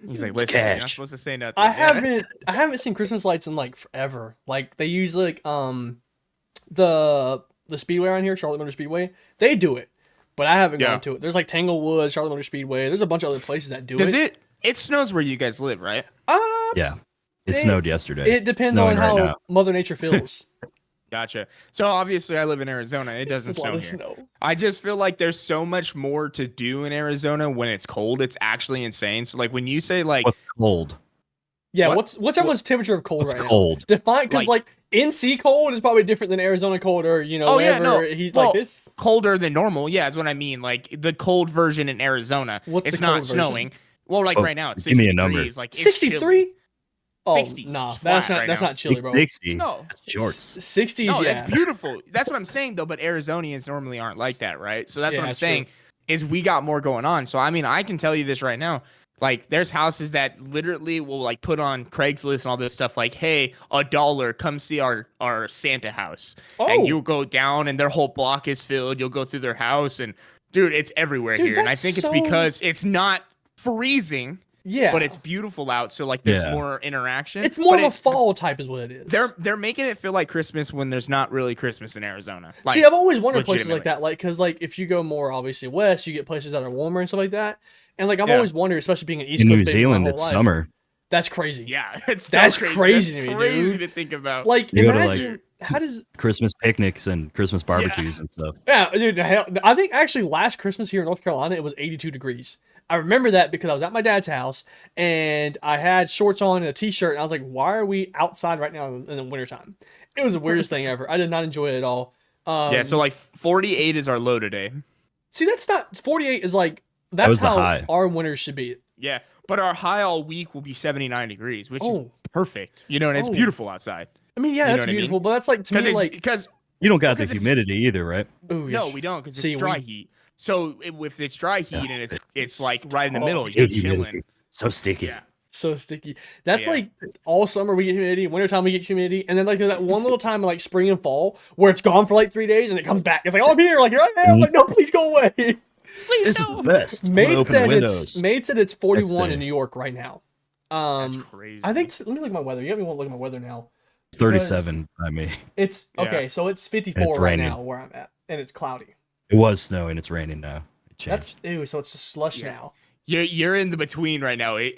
Speaker 3: He's like, listen,
Speaker 2: Cash.
Speaker 3: you're not supposed to say nothing.
Speaker 1: I haven't seen Christmas lights in like forever. Like they use like the Speedway around here, Charlotte Motor Speedway. They do it, but I haven't gone to it. There's like Tanglewood, Charlotte Motor Speedway. There's a bunch of other places that do it.
Speaker 3: Does it snows where you guys live, right?
Speaker 2: Yeah, it snowed yesterday.
Speaker 1: It depends
Speaker 2: Snowing
Speaker 1: on
Speaker 2: right
Speaker 1: how
Speaker 2: now.
Speaker 1: Mother Nature feels.
Speaker 3: Gotcha. So obviously I live in Arizona. It doesn't
Speaker 1: There's a lot
Speaker 3: snow
Speaker 1: of
Speaker 3: here.
Speaker 1: snow.
Speaker 3: I just feel like there's so much more to do in Arizona when it's cold. It's actually insane. So like when you say like
Speaker 2: What's cold?
Speaker 1: Yeah,
Speaker 3: What?
Speaker 1: what's everyone's temperature of cold
Speaker 2: What's
Speaker 1: right
Speaker 2: cold?
Speaker 1: now? Define, because like NC cold is probably different than Arizona cold, or you know, wherever he's like this.
Speaker 3: colder than normal. Yeah, that's what I mean. Like the cold version in Arizona.
Speaker 1: What's
Speaker 3: it's
Speaker 1: the
Speaker 3: not
Speaker 1: cold version?
Speaker 3: snowing. Well, like right now it's 60
Speaker 2: give me a number.
Speaker 3: degrees. Like
Speaker 1: 63? Oh,
Speaker 3: 60.
Speaker 1: nah,
Speaker 3: It's
Speaker 1: that's
Speaker 3: flat
Speaker 1: not
Speaker 3: right
Speaker 1: that's
Speaker 3: now.
Speaker 1: not chilly, bro.
Speaker 2: 60.
Speaker 3: No.
Speaker 2: Shorts.
Speaker 1: 60s,
Speaker 3: No,
Speaker 1: yeah.
Speaker 3: that's beautiful. That's what I'm saying though. But Arizonians normally aren't like that, right? So that's
Speaker 1: Yeah,
Speaker 3: what I'm
Speaker 1: that's
Speaker 3: saying. Is we got more going on. So I mean, I can tell you this right now. Like there's houses that literally will like put on Craigslist and all this stuff like, hey, $1, come see our Santa house. And
Speaker 1: Oh.
Speaker 3: you'll go down and their whole block is filled. You'll go through their house and dude, it's everywhere
Speaker 1: Dude,
Speaker 3: here. And I
Speaker 1: that's
Speaker 3: think it's
Speaker 1: so-
Speaker 3: because it's not freezing,
Speaker 1: Yeah.
Speaker 3: but it's beautiful out. So like there's
Speaker 2: Yeah.
Speaker 3: more interaction.
Speaker 1: It's more
Speaker 3: But
Speaker 1: of a fall type is what it is.
Speaker 3: They're making it feel like Christmas when there's not really Christmas in Arizona. Like,
Speaker 1: See, I've always wondered places like
Speaker 3: legitimately.
Speaker 1: that, like, because, like, if you go more, obviously, west, you get places that are warmer and stuff like that. And, like, I've
Speaker 3: Yeah.
Speaker 1: always wondered, especially being an East
Speaker 2: In
Speaker 1: Coast
Speaker 2: New
Speaker 1: baby my
Speaker 2: Zealand,
Speaker 1: whole
Speaker 2: it's
Speaker 1: life.
Speaker 2: summer.
Speaker 1: That's crazy.
Speaker 3: Yeah, it's
Speaker 1: That's
Speaker 3: so
Speaker 1: crazy
Speaker 3: That's
Speaker 1: to me,
Speaker 3: crazy
Speaker 1: dude.
Speaker 3: to think about.
Speaker 1: Like,
Speaker 2: You go to,
Speaker 1: imagine, how does...
Speaker 2: Christmas picnics and Christmas barbecues and stuff.
Speaker 1: Yeah, dude, I think actually last Christmas here in North Carolina, it was 82 degrees. I remember that because I was at my dad's house, and I had shorts on and a t-shirt, and I was like, why are we outside right now in the wintertime? It was the weirdest thing ever. I did not enjoy it at all.
Speaker 3: Yeah, so like 48 is our low today.
Speaker 1: See, that's not... 48 is like...
Speaker 2: That
Speaker 1: That's
Speaker 2: was the
Speaker 1: how
Speaker 2: high.
Speaker 1: our winters should be.
Speaker 3: Yeah, but our high all week will be 79 degrees, which is
Speaker 1: Oh.
Speaker 3: perfect. You know, and it's
Speaker 1: Oh.
Speaker 3: beautiful outside.
Speaker 1: I mean, yeah,
Speaker 3: You know
Speaker 1: that's
Speaker 3: what I mean?
Speaker 1: beautiful, but that's like to me, like...
Speaker 3: Because
Speaker 2: You don't got the
Speaker 3: Because it's-
Speaker 2: humidity either, right?
Speaker 1: Ooh,
Speaker 3: no,
Speaker 1: yes.
Speaker 3: we don't because
Speaker 1: See,
Speaker 3: it's dry
Speaker 1: we-
Speaker 3: heat. So if it's dry heat and it's like right in the
Speaker 1: Oh,
Speaker 3: middle, you're
Speaker 2: Hate humidity.
Speaker 3: chilling.
Speaker 2: So sticky.
Speaker 3: Yeah.
Speaker 1: So sticky. That's
Speaker 3: Yeah.
Speaker 1: like all summer we get humidity, wintertime we get humidity, and then like there's that one little time in like spring and fall where it's gone for like 3 days and it comes back. It's like, oh, I'm here, like here I am. I'm like, no, please go away.
Speaker 3: Please
Speaker 2: This is
Speaker 3: no.
Speaker 2: the best. I'm gonna
Speaker 1: Maid
Speaker 2: open the
Speaker 1: said
Speaker 2: windows.
Speaker 1: it's 41
Speaker 2: day.
Speaker 1: in New York right now.
Speaker 3: That's crazy.
Speaker 1: I think let me look at my weather. You have me want to look at my weather now.
Speaker 2: 37 by me.
Speaker 1: It's
Speaker 3: Yeah.
Speaker 1: okay, so it's 54
Speaker 2: And it's
Speaker 1: right
Speaker 2: raining.
Speaker 1: now where I'm at, and it's cloudy.
Speaker 2: It was snowing. It's raining now. It changed.
Speaker 1: That's ew, so it's just slush
Speaker 3: Yeah.
Speaker 1: now.
Speaker 3: You're in the between right now. It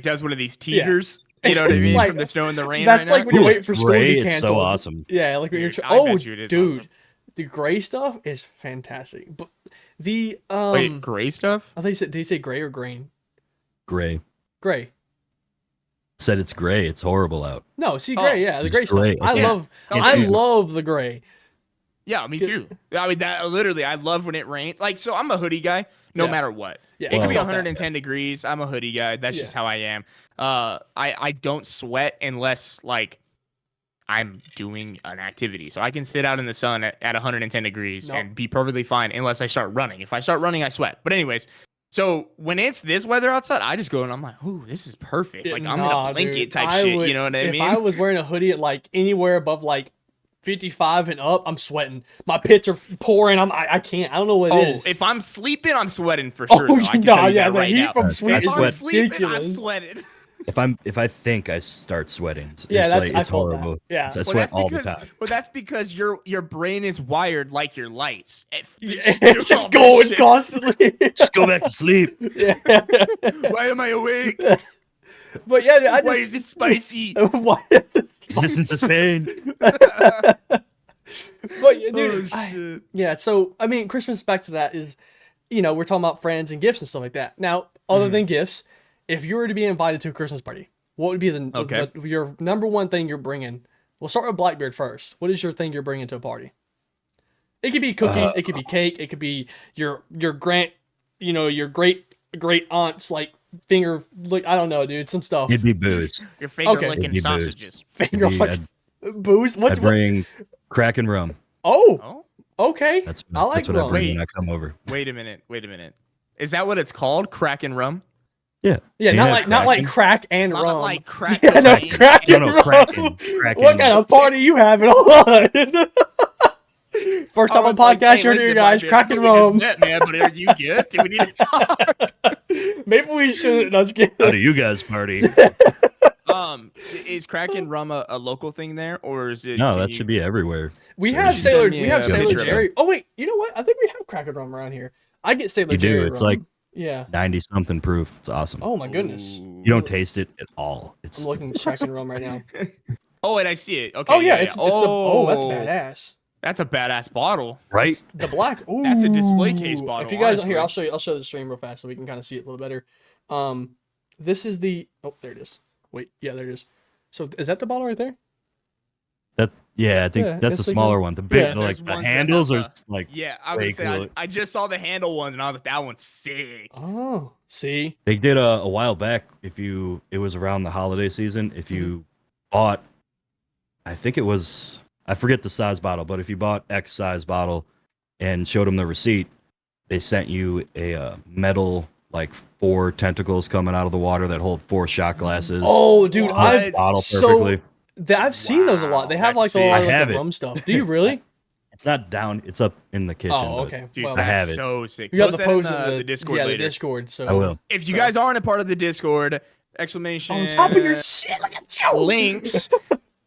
Speaker 3: does one of these
Speaker 1: Yeah.
Speaker 3: teeters. You know what I
Speaker 1: It's
Speaker 3: mean?
Speaker 1: like-
Speaker 3: From the snow and the rain.
Speaker 1: That's
Speaker 3: right
Speaker 1: like
Speaker 3: now.
Speaker 1: when you wait for school to
Speaker 2: Gray,
Speaker 1: be
Speaker 2: it's
Speaker 1: canceled.
Speaker 2: so awesome.
Speaker 1: Yeah, like when
Speaker 3: Dude,
Speaker 1: you're.
Speaker 3: I
Speaker 1: Oh,
Speaker 3: bet you it is
Speaker 1: dude,
Speaker 3: awesome.
Speaker 1: the gray stuff is fantastic. But the
Speaker 3: Wait, gray stuff?
Speaker 1: I think you said, did you say gray or green?
Speaker 2: Gray.
Speaker 1: Gray.
Speaker 2: Said it's gray. It's horrible out.
Speaker 1: No, see
Speaker 3: Oh,
Speaker 1: gray. Yeah, the
Speaker 2: it's
Speaker 1: gray stuff.
Speaker 2: gray.
Speaker 1: I
Speaker 3: Yeah.
Speaker 1: love.
Speaker 3: Oh,
Speaker 1: I
Speaker 3: yeah.
Speaker 1: love the gray.
Speaker 3: Yeah, me too. I mean, that literally, I love when it rains. Like, so I'm a hoodie guy, no
Speaker 1: Yeah.
Speaker 3: matter what.
Speaker 1: Yeah,
Speaker 3: It could be
Speaker 1: I felt that.
Speaker 3: 110 degrees. I'm a hoodie guy. That's just
Speaker 1: Yeah.
Speaker 3: how I am. I don't sweat unless like I'm doing an activity. So I can sit out in the sun at 110 degrees
Speaker 1: No.
Speaker 3: and be perfectly fine unless I start running. If I start running, I sweat. But anyways, so when it's this weather outside, I just go and I'm like, ooh, this is perfect. Like I'm in
Speaker 1: Nah,
Speaker 3: a blanket
Speaker 1: dude,
Speaker 3: type
Speaker 1: I
Speaker 3: shit.
Speaker 1: would-
Speaker 3: You know what I
Speaker 1: if
Speaker 3: mean?
Speaker 1: I was wearing a hoodie at like anywhere above like 55 and up, I'm sweating. My pits are pouring. I can't. I don't know what it is.
Speaker 3: If I'm sleeping, I'm sweating for sure.
Speaker 1: Oh,
Speaker 3: though. I can
Speaker 1: nah,
Speaker 3: tell you
Speaker 1: yeah,
Speaker 3: that
Speaker 1: the
Speaker 3: right
Speaker 1: heat
Speaker 3: now.
Speaker 1: from
Speaker 2: I
Speaker 1: Sweden
Speaker 3: If I'm
Speaker 2: sweat.
Speaker 3: sleeping, I'm
Speaker 1: ridiculous.
Speaker 3: sweating.
Speaker 2: If I think I start sweating,
Speaker 1: Yeah,
Speaker 2: it's
Speaker 1: that's-
Speaker 2: like
Speaker 1: I
Speaker 2: it's
Speaker 1: felt that.
Speaker 2: horrible.
Speaker 1: Yeah.
Speaker 2: I sweat all the time.
Speaker 3: Well, that's because your brain is wired like your lights.
Speaker 1: It's just going constantly.
Speaker 2: Just go back to sleep.
Speaker 1: Yeah.
Speaker 3: Why am I awake?
Speaker 1: But yeah, dude, I
Speaker 3: Why
Speaker 1: just
Speaker 3: is it spicy?
Speaker 1: why?
Speaker 2: Existence is pain.
Speaker 1: But yeah, dude,
Speaker 3: Oh, shit.
Speaker 1: yeah. So I mean, Christmas. Back to that is, we're talking about friends and gifts and stuff like that. Now, other than gifts, if you were to be invited to a Christmas party, what would be your number one thing you're bringing? We'll start with Blackbeard first. What is your thing you're bringing to a party? It could be cookies. It could be cake. It could be your your great aunt's like finger. Like I don't know, dude. Some stuff.
Speaker 2: It'd be booze.
Speaker 3: Your finger
Speaker 1: Okay.
Speaker 3: licking
Speaker 2: It'd be booze.
Speaker 3: sausages.
Speaker 1: Finger
Speaker 2: It'd be-
Speaker 1: like booze. What's
Speaker 2: I'd bring crack and rum.
Speaker 3: Oh,
Speaker 1: okay.
Speaker 2: That's
Speaker 1: I like
Speaker 2: what I
Speaker 1: rum.
Speaker 2: bring
Speaker 3: Wait.
Speaker 2: when I come over.
Speaker 3: wait a minute. Is that what it's called? Crack and rum?
Speaker 2: Yeah.
Speaker 1: Yeah,
Speaker 2: You
Speaker 1: not
Speaker 2: have
Speaker 1: like
Speaker 2: Kraken?
Speaker 1: crack and
Speaker 3: Not
Speaker 1: rum.
Speaker 3: like crack.
Speaker 1: Yeah, no,
Speaker 3: cocaine.
Speaker 1: crack
Speaker 2: No,
Speaker 1: and
Speaker 2: no,
Speaker 1: rum.
Speaker 2: Kraken.
Speaker 1: What kind of party you having? Hold on. First time
Speaker 3: I
Speaker 1: on
Speaker 3: was like,
Speaker 1: podcast,
Speaker 3: hey,
Speaker 1: you're here,
Speaker 3: listen,
Speaker 1: guys.
Speaker 3: Blackbeard,
Speaker 1: Crack and
Speaker 3: we just
Speaker 1: rum.
Speaker 3: met, man, but are you good? Do we need to talk?
Speaker 1: Maybe we shouldn't. No, just
Speaker 2: How
Speaker 1: kidding.
Speaker 2: do you guys party?
Speaker 3: Is crack and rum a local thing there, or is it?
Speaker 2: No,
Speaker 3: can
Speaker 2: that
Speaker 3: you-
Speaker 2: should be everywhere.
Speaker 1: We
Speaker 2: So
Speaker 1: have
Speaker 2: you-
Speaker 1: Sailor.
Speaker 3: send me
Speaker 1: We have
Speaker 3: a
Speaker 1: Sailor
Speaker 3: picture of
Speaker 1: Jerry. Oh wait, you know what? I think we have crack and rum around here. I get Sailor
Speaker 2: You do.
Speaker 1: Jerry.
Speaker 2: It's
Speaker 1: rum.
Speaker 2: like
Speaker 1: yeah.
Speaker 2: 90-something proof. It's awesome.
Speaker 1: Oh my goodness.
Speaker 3: Ooh.
Speaker 2: You don't taste it at all. It's
Speaker 1: I'm looking at crack and rum right now.
Speaker 3: Oh, wait, I see it. Okay.
Speaker 1: Oh yeah, it's
Speaker 3: oh,
Speaker 1: that's badass.
Speaker 3: That's a badass bottle.
Speaker 2: right.
Speaker 1: The black. Ooh.
Speaker 3: That's a display case bottle,
Speaker 1: If you guys
Speaker 3: honestly.
Speaker 1: here, I'll show the stream real fast so we can kind of see it a little better. This is the. Oh, there it is. Wait, yeah, there it is. So is that the bottle right there?
Speaker 2: I think
Speaker 1: Yeah,
Speaker 2: that's
Speaker 1: it's
Speaker 2: the
Speaker 1: like
Speaker 2: smaller
Speaker 1: a-
Speaker 2: one. The big,
Speaker 1: yeah.
Speaker 2: like
Speaker 3: There's
Speaker 2: the
Speaker 3: ones that
Speaker 2: handles
Speaker 3: have
Speaker 2: are like
Speaker 3: Yeah, I was
Speaker 2: way
Speaker 3: gonna say,
Speaker 2: cooler.
Speaker 3: I just saw the handle ones and I was like, that one's sick.
Speaker 1: Oh, see.
Speaker 2: They did a while back. It was around the holiday season. If you bought, I think it was, I forget the size bottle, but if you bought X size bottle and showed them the receipt, they sent you a metal like 4 tentacles coming out of the water that hold 4 shot glasses.
Speaker 1: Oh, dude,
Speaker 3: What?
Speaker 2: Bottle
Speaker 1: so
Speaker 2: perfectly.
Speaker 1: I've seen those a lot. They have
Speaker 3: Wow,
Speaker 1: like
Speaker 3: that's
Speaker 1: a lot
Speaker 3: sick.
Speaker 1: of
Speaker 2: I
Speaker 1: like
Speaker 2: have
Speaker 1: the
Speaker 2: it.
Speaker 1: rum stuff. Do you really?
Speaker 2: It's not down. It's up in the kitchen.
Speaker 1: Oh,
Speaker 2: but
Speaker 1: okay.
Speaker 3: Dude,
Speaker 1: Well,
Speaker 2: I have
Speaker 3: that's
Speaker 2: it.
Speaker 3: so sick.
Speaker 1: you have to
Speaker 3: that
Speaker 1: post
Speaker 3: in
Speaker 1: in
Speaker 3: the Discord
Speaker 1: the
Speaker 3: later.
Speaker 1: Discord. So
Speaker 2: I will.
Speaker 3: If you guys aren't a part of the Discord, exclamation
Speaker 1: on top of your shit, look at you.
Speaker 3: links.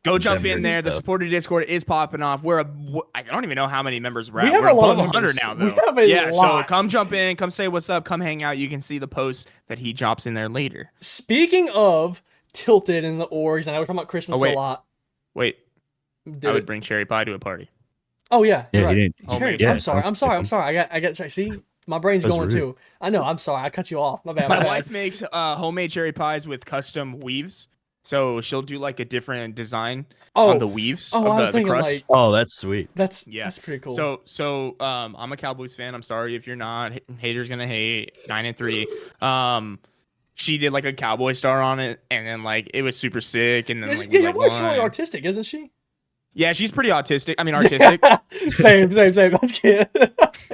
Speaker 3: Go jump in there. The
Speaker 2: stuff.
Speaker 3: supporter Discord is popping off. I don't even know how many members we're at.
Speaker 1: We have
Speaker 3: We're
Speaker 1: a lot
Speaker 3: above
Speaker 1: of
Speaker 3: 100
Speaker 1: members.
Speaker 3: now,
Speaker 1: We
Speaker 3: though.
Speaker 1: have a
Speaker 3: yeah,
Speaker 1: lot.
Speaker 3: so come jump in, come say what's up, come hang out. You can see the post that he drops in there later.
Speaker 1: Speaking of Tilted and the orgs, and I was talking about Christmas a lot.
Speaker 3: Wait,
Speaker 1: Did
Speaker 3: I would
Speaker 1: it?
Speaker 3: bring cherry pie to a party.
Speaker 1: Oh yeah,
Speaker 2: Yeah,
Speaker 1: you're right.
Speaker 2: he didn't.
Speaker 1: Cherry,
Speaker 3: yeah,
Speaker 1: I'm sorry. I got. See, my brain's
Speaker 2: That's
Speaker 1: going
Speaker 2: rude.
Speaker 1: too. I know. I'm sorry. I cut you off. My bad.
Speaker 3: My
Speaker 1: My
Speaker 3: wife
Speaker 1: bad.
Speaker 3: makes homemade cherry pies with custom weaves. So she'll do like a different design on the weaves
Speaker 1: Oh,
Speaker 3: of
Speaker 1: I was
Speaker 3: the
Speaker 1: thinking
Speaker 3: crust.
Speaker 1: like
Speaker 2: Oh, that's sweet.
Speaker 1: that's
Speaker 3: Yeah.
Speaker 1: pretty cool.
Speaker 3: So I'm a Cowboys fan. I'm sorry if you're not. Haters gonna hate. 9-3. She did like a cowboy star on it, and then like it was super sick. And then like we
Speaker 1: your
Speaker 3: like
Speaker 1: wife's really
Speaker 3: won.
Speaker 1: artistic, isn't she?
Speaker 3: Yeah, she's pretty autistic. I mean artistic.
Speaker 1: same. That's kid.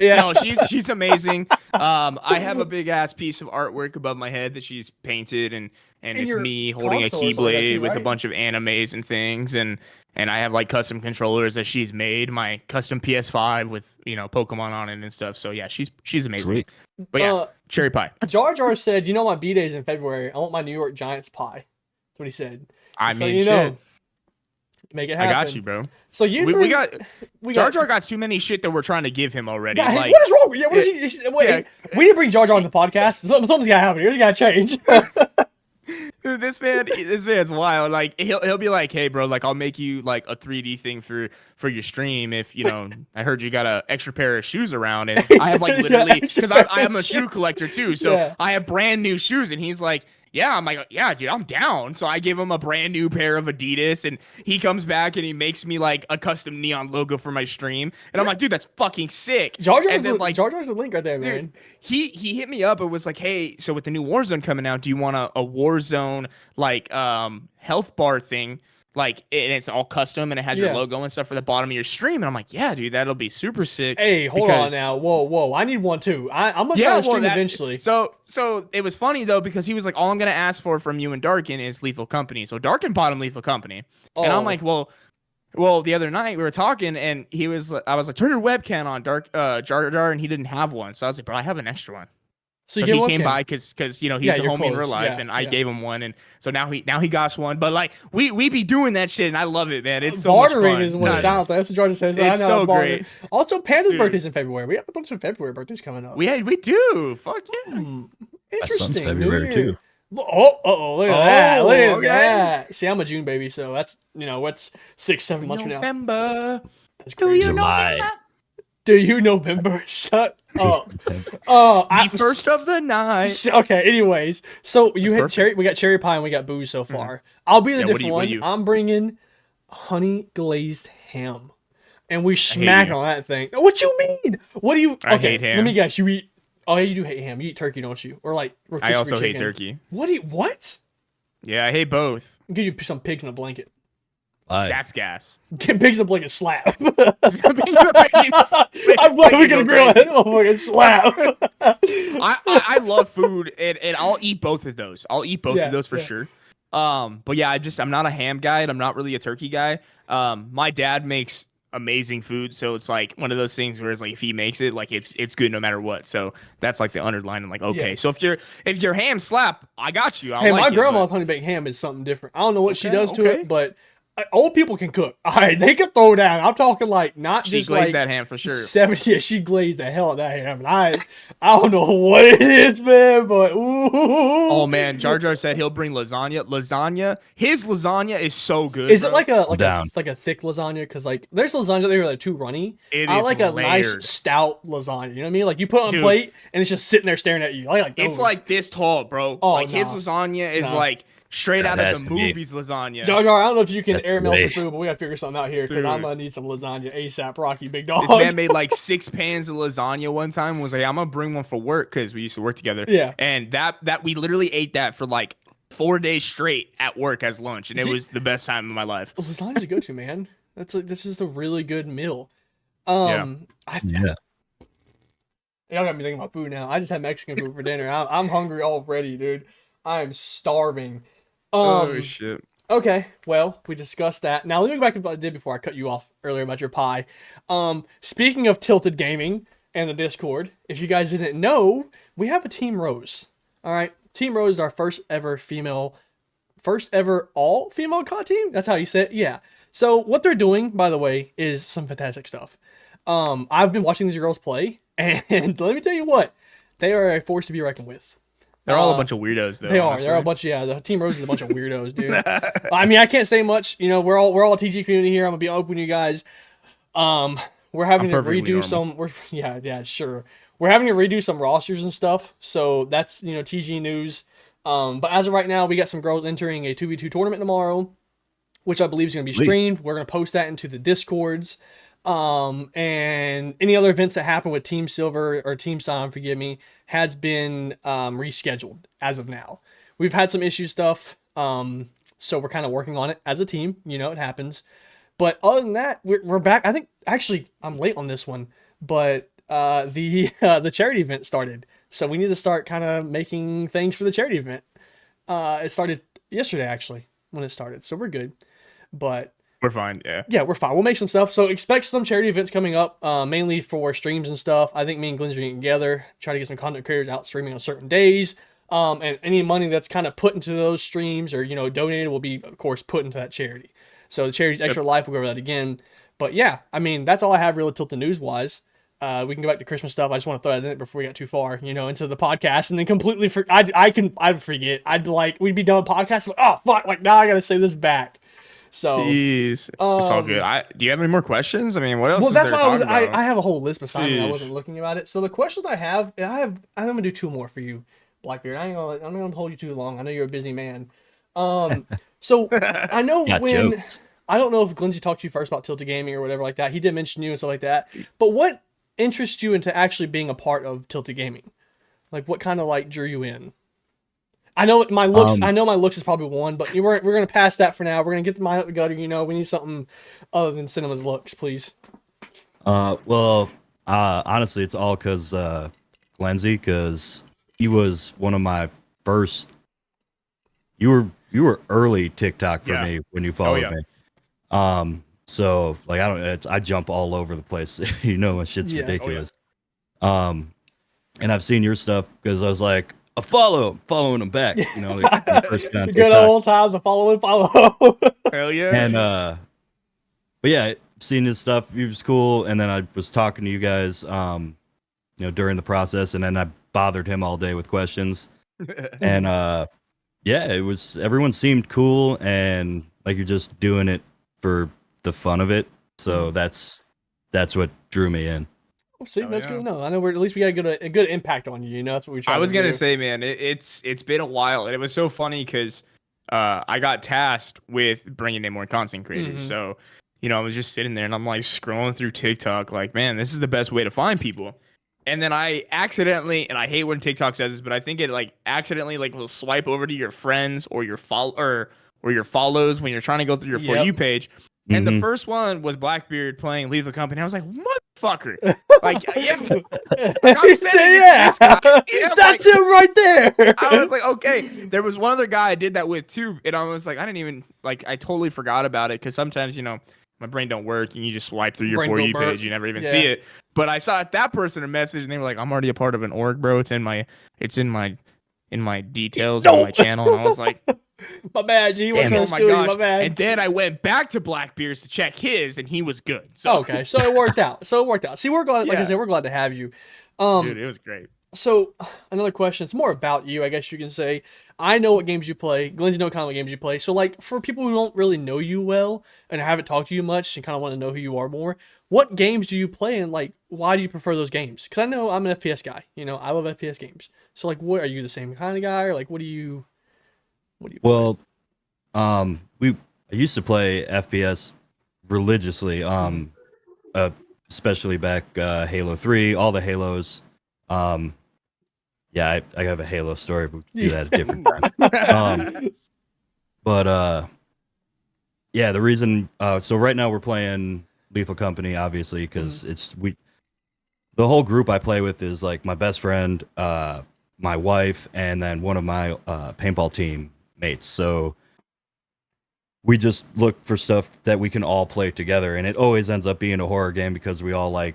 Speaker 1: Yeah.
Speaker 3: No, she's amazing. I have a big ass piece of artwork above my head that she's painted, and it's
Speaker 1: your
Speaker 3: me holding a
Speaker 1: console or something like that
Speaker 3: keyblade
Speaker 1: too,
Speaker 3: with a
Speaker 1: right?
Speaker 3: bunch of animes and things, and I have like custom controllers that she's made, my custom PS5 with Pokemon on it and stuff. So yeah, she's amazing.
Speaker 2: Sweet.
Speaker 3: But yeah, cherry pie.
Speaker 1: Jar Jar said, "You know my B-day's in February. I want my New York Giants pie." That's what he said.
Speaker 3: I
Speaker 1: So
Speaker 3: mean,
Speaker 1: you
Speaker 3: shit.
Speaker 1: know, make it
Speaker 3: I
Speaker 1: happen.
Speaker 3: got you, bro.
Speaker 1: So you
Speaker 3: We got
Speaker 1: we
Speaker 3: Jar Jar got too many shit that we're trying to give him already.
Speaker 1: Yeah, hey,
Speaker 3: like,
Speaker 1: what is wrong with you? What is he? Wait,
Speaker 3: yeah.
Speaker 1: we need to bring Jar Jar on the podcast. Something's gotta happen here. It's gotta change.
Speaker 3: this man's wild. Like he'll be like, "Hey, bro, like I'll make you like a 3D thing for your stream if I heard you got a extra pair of shoes around." And I have like literally because I'm a shoe collector too, so
Speaker 1: Yeah.
Speaker 3: I have brand new shoes, and he's like, "Yeah," I'm like, "Yeah, dude, I'm down." So I give him a brand new pair of Adidas, and he comes back and he makes me like a custom neon logo for my stream, and I'm like, "Dude, that's fucking sick."
Speaker 1: Jar Jar's
Speaker 3: And then, like,
Speaker 1: Jar Jar's the link right there, man.
Speaker 3: dude, he hit me up and was like, "Hey, so with the new Warzone coming out, do you want a Warzone like health bar thing?" Like, and it's all custom and it has your
Speaker 1: Yeah.
Speaker 3: logo and stuff for the bottom of your stream. And I'm like, yeah, dude, that'll be super sick.
Speaker 1: Hey, hold on now. Whoa. I need one too. I'm gonna try to stream eventually.
Speaker 3: So it was funny though, because he was like, all I'm gonna ask for from you and Darkin is Lethal Company. So Darkin bought him Lethal Company. And I'm like, well, the other night we were talking and I was like, turn your webcam on, Jar Jar, and he didn't have one. So I was like, bro, I have an extra one. So he came by because he's a homie in real life, and I gave him one, and so now he got one. But like we be doing that shit, and I love it, man. It's so
Speaker 1: bartering
Speaker 3: much fun.
Speaker 1: is what it sounds like. That's what Georgia says.
Speaker 3: It's so great.
Speaker 1: Also, Panda's
Speaker 3: Dude.
Speaker 1: birthday's in February. We have a bunch of February birthdays coming up.
Speaker 3: We do. Fuck yeah.
Speaker 2: My
Speaker 1: Interesting.
Speaker 2: son's February
Speaker 1: New
Speaker 2: too.
Speaker 1: Year. Oh, look at that. Look at
Speaker 3: okay.
Speaker 1: that. See, I'm a June baby, so that's what's 6-7 months from now.
Speaker 3: November.
Speaker 1: That's
Speaker 3: Do
Speaker 1: crazy.
Speaker 3: you know
Speaker 2: July.
Speaker 3: that?
Speaker 1: Do you November? Shut up.
Speaker 3: The first of the night.
Speaker 1: Okay. Anyways, so you had
Speaker 3: perfect.
Speaker 1: we got cherry pie and we got booze so far. I'll be the
Speaker 3: Yeah, what
Speaker 1: different
Speaker 3: do
Speaker 1: one.
Speaker 3: you-
Speaker 1: I'm bringing honey glazed ham, and we smack on that thing. What you mean? What do you?
Speaker 3: I
Speaker 1: Okay,
Speaker 3: hate ham.
Speaker 1: let me guess. You eat? Oh, yeah, you do hate ham. You eat turkey, don't you? Or like
Speaker 3: I
Speaker 1: rotisserie
Speaker 3: also hate
Speaker 1: chicken.
Speaker 3: turkey.
Speaker 1: What do you? What?
Speaker 3: Yeah, I hate both.
Speaker 1: I'll give you some pigs in a blanket.
Speaker 3: That's gas.
Speaker 1: Get pigs in a blanket slap. I'm
Speaker 3: I'm
Speaker 1: glad we can agree on it. Oh my god, slap.
Speaker 3: I love food, and I'll eat both of those. I'll eat both of those for sure. But yeah, I'm not a ham guy, and I'm not really a turkey guy. My dad makes amazing food, so it's like one of those things where it's like if he makes it, like it's good no matter what. So that's like the underline. I'm like, okay,
Speaker 1: Yeah.
Speaker 3: so if your ham slap, I got you.
Speaker 1: Hey, my grandma's honey baked ham is something different. I don't know what she does to it, but old people can cook. All right, they can throw down. I'm talking like not
Speaker 3: she
Speaker 1: just
Speaker 3: glazed
Speaker 1: like
Speaker 3: that ham for sure.
Speaker 1: 70. Yeah, she glazed the hell out of that ham. And I don't know what it is, man, but ooh.
Speaker 3: Oh man, Jar Jar said he'll bring lasagna. His lasagna is so good.
Speaker 1: Is it
Speaker 3: bro.
Speaker 1: like a
Speaker 2: Down.
Speaker 1: thick lasagna? Because like there's lasagna that are like too runny.
Speaker 3: It
Speaker 1: I
Speaker 3: is
Speaker 1: like a
Speaker 3: layered.
Speaker 1: nice stout lasagna. You know what I mean? Like you put it on a
Speaker 3: Dude.
Speaker 1: plate and it's just sitting there staring at you. I like those.
Speaker 3: It's like this tall, bro.
Speaker 1: Oh,
Speaker 3: like his
Speaker 1: nah.
Speaker 3: lasagna is
Speaker 1: Nah.
Speaker 3: like straight out
Speaker 2: That
Speaker 3: of the
Speaker 2: has to be.
Speaker 3: movies lasagna.
Speaker 1: Jar Jar, I don't know if you can
Speaker 2: That's
Speaker 1: air mail some
Speaker 2: great.
Speaker 1: food, but we gotta figure something out here because
Speaker 3: Dude.
Speaker 1: I'm gonna need some lasagna ASAP. Rocky, big dog.
Speaker 3: This man made like 6 pans of lasagna one time. And was like, I'm gonna bring one for work because we used to work together.
Speaker 1: Yeah.
Speaker 3: And that we literally ate that for like 4 days straight at work as lunch, and it was the best time of my life.
Speaker 1: Lasagna's a go-to, man. This is a really good meal.
Speaker 3: Yeah.
Speaker 2: Yeah.
Speaker 1: Y'all got me thinking about food now. I just had Mexican food for dinner. I'm hungry already, dude. I am starving.
Speaker 3: Oh shit.
Speaker 1: Okay, well, we discussed that. Now let me go back to what I did before I cut you off earlier about your pie. Speaking of Tilted Gaming and the Discord, if you guys didn't know, we have a Team Rose. All right, Team Rose is our first ever all female COD team. That's how you say it. Yeah. So what they're doing, by the way, is some fantastic stuff. I've been watching these girls play, and let me tell you what, they are a force to be reckoned with.
Speaker 3: They're all a bunch of weirdos, though.
Speaker 1: They are. They're a bunch. Yeah, the Team Rose is a bunch of weirdos, dude. I mean, I can't say much. You know, we're all a TG community here. I'm gonna be open with you guys. We're having to redo some. Sure. We're having to redo some rosters and stuff. So that's TG news. But as of right now, we got some girls entering a 2v2 tournament tomorrow, which I believe is going to be streamed. We're going to post that into the Discords. And any other events that happen with Team Silver or Team Cyan, forgive me, has been rescheduled as of now. We've had some issue stuff, so we're kind of working on it as a team. It happens. But other than that, we're back. I think, actually, I'm late on this one, but the charity event started. So we need to start kind of making things for the charity event. It started yesterday, actually, when it started. So we're good. But
Speaker 3: we're fine, yeah.
Speaker 1: Yeah, we're fine. We'll make some stuff. So expect some charity events coming up, mainly for streams and stuff. I think me and Glenn's are getting together, try to get some content creators out streaming on certain days. And any money that's kind of put into those streams or, donated will be, of course, put into that charity. So the charity's Extra Life, we'll go over that again. But yeah, I mean, that's all I have really Tilted news-wise. We can go back to Christmas stuff. I just want to throw that in before we got too far, into the podcast, and then completely I'd forget. We'd be done with podcast. Like, oh fuck! Like now I gotta say this back. So,
Speaker 3: jeez, it's all good. Do you have any more questions? I mean, what else?
Speaker 1: Well,
Speaker 3: is
Speaker 1: that's
Speaker 3: there
Speaker 1: why I have a whole list beside me. I wasn't looking at it. So the questions I'm gonna do 2 more for you, Blackbeard. I'm not gonna hold you too long. I know you're a busy man. So I know I don't know if Glenzy talked to you first about Tilted Gaming or whatever like that. He did mention you and stuff like that. But what interests you into actually being a part of Tilted Gaming? Like, what kind of drew you in? I know my looks. I know my looks is probably one, but we're gonna pass that for now. We're gonna get the mind up the gutter. We need something other than Cinema's looks, please.
Speaker 2: Well, honestly, it's all because Glenzy, because he was one of my first. You were early TikTok for me when you followed me. So I jump all over the place. My shit's ridiculous. And I've seen your stuff because I was like, following him back. The first time
Speaker 1: good old times of follow.
Speaker 3: Hell yeah.
Speaker 2: And but yeah, seeing his stuff, he was cool. And then I was talking to you guys, during the process, and then I bothered him all day with questions. And yeah, everyone seemed cool and like you're just doing it for the fun of it. So that's what drew me in.
Speaker 1: Oh, see, that's good to know. I know at least we got a good impact on you. That's what we try.
Speaker 3: I was gonna say, man, it's been a while, and it was so funny because I got tasked with bringing in more content creators. So I was just sitting there and I'm like scrolling through TikTok, like, man, this is the best way to find people. And then I accidentally, and I hate when TikTok says this, but I think it accidentally will swipe over to your friends or your or your follows when you're trying to go through your For You page. And the first one was Blackbeard playing Lethal Company. I was like, motherfucker. Like, yeah. I'm
Speaker 1: this guy. That's him right there.
Speaker 3: I was like, okay. There was one other guy I did that with too. And I was like, I didn't even, I totally forgot about it. Because sometimes, my brain don't work and you just swipe through your For You page. You never even see it. But I saw that person a message and they were like, I'm already a part of an org, bro. It's in my details on my channel. And I was like,
Speaker 1: my bad, G. My bad.
Speaker 3: And then I went back to Blackbeard's to check his, and he was good. So.
Speaker 1: Okay, so it worked out. See, we're glad. Like I said, we're glad to have you.
Speaker 3: Dude, it was great.
Speaker 1: So another question. It's more about you, I guess you can say. I know what games you play. Glenzy know kind of what games you play. So for people who don't really know you well and haven't talked to you much and kind of want to know who you are more, what games do you play and why do you prefer those games? Because I know I'm an FPS guy. I love FPS games. So what are you the same kind of guy or what do you?
Speaker 2: Well, I used to play FPS religiously, especially back Halo 3, all the Halos. Yeah, I have a Halo story, but we'll do that at a different time. But yeah, the reason so right now we're playing Lethal Company, obviously, because the whole group I play with is like my best friend, my wife, and then one of my paintball team mates. So we just look for stuff that we can all play together, and it always ends up being a horror game because we all like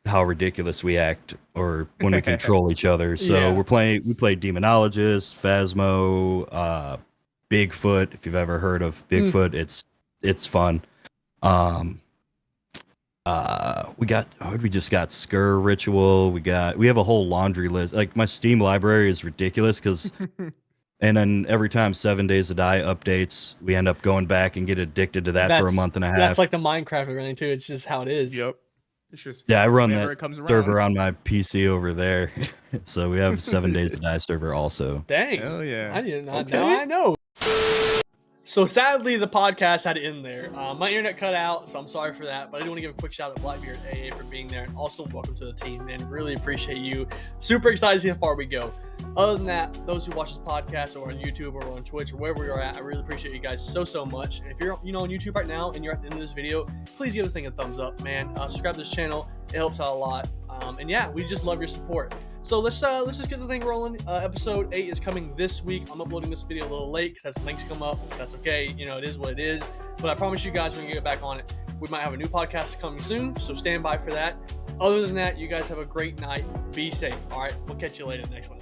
Speaker 2: how ridiculous we act or when we control each other. So we play Demonologist, Phasmo, Bigfoot. If you've ever heard of Bigfoot, it's fun. We just got Skur Ritual. We have a whole laundry list. Like my Steam library is ridiculous because and then every time 7 Days to Die updates, we end up going back and get addicted to that for a month and a half.
Speaker 1: That's like the Minecraft and everything too. It's just how it is.
Speaker 3: Yep. It's just
Speaker 2: I run that server on my PC over there. So we have 7 Days to Die server also.
Speaker 1: Dang.
Speaker 3: Hell yeah.
Speaker 1: I did not know. I know. So sadly, the podcast had to end there. My internet cut out, so I'm sorry for that. But I do want to give a quick shout out to BlackBeardAA for being there, and also welcome to the team, man. Really appreciate you. Super excited to see how far we go. Other than that, those who watch this podcast or on YouTube or on Twitch or wherever you're at, I really appreciate you guys so much. And if you're on YouTube right now and you're at the end of this video, please give this thing a thumbs up, man. Subscribe to this channel. It helps out a lot. And yeah, we just love your support. So let's just get the thing rolling. Episode 8 is coming this week. I'm uploading this video a little late because some things come up. That's okay. It is what it is. But I promise you guys, when we get back on it, we might have a new podcast coming soon. So stand by for that. Other than that, you guys have a great night. Be safe. All right. We'll catch you later in the next one.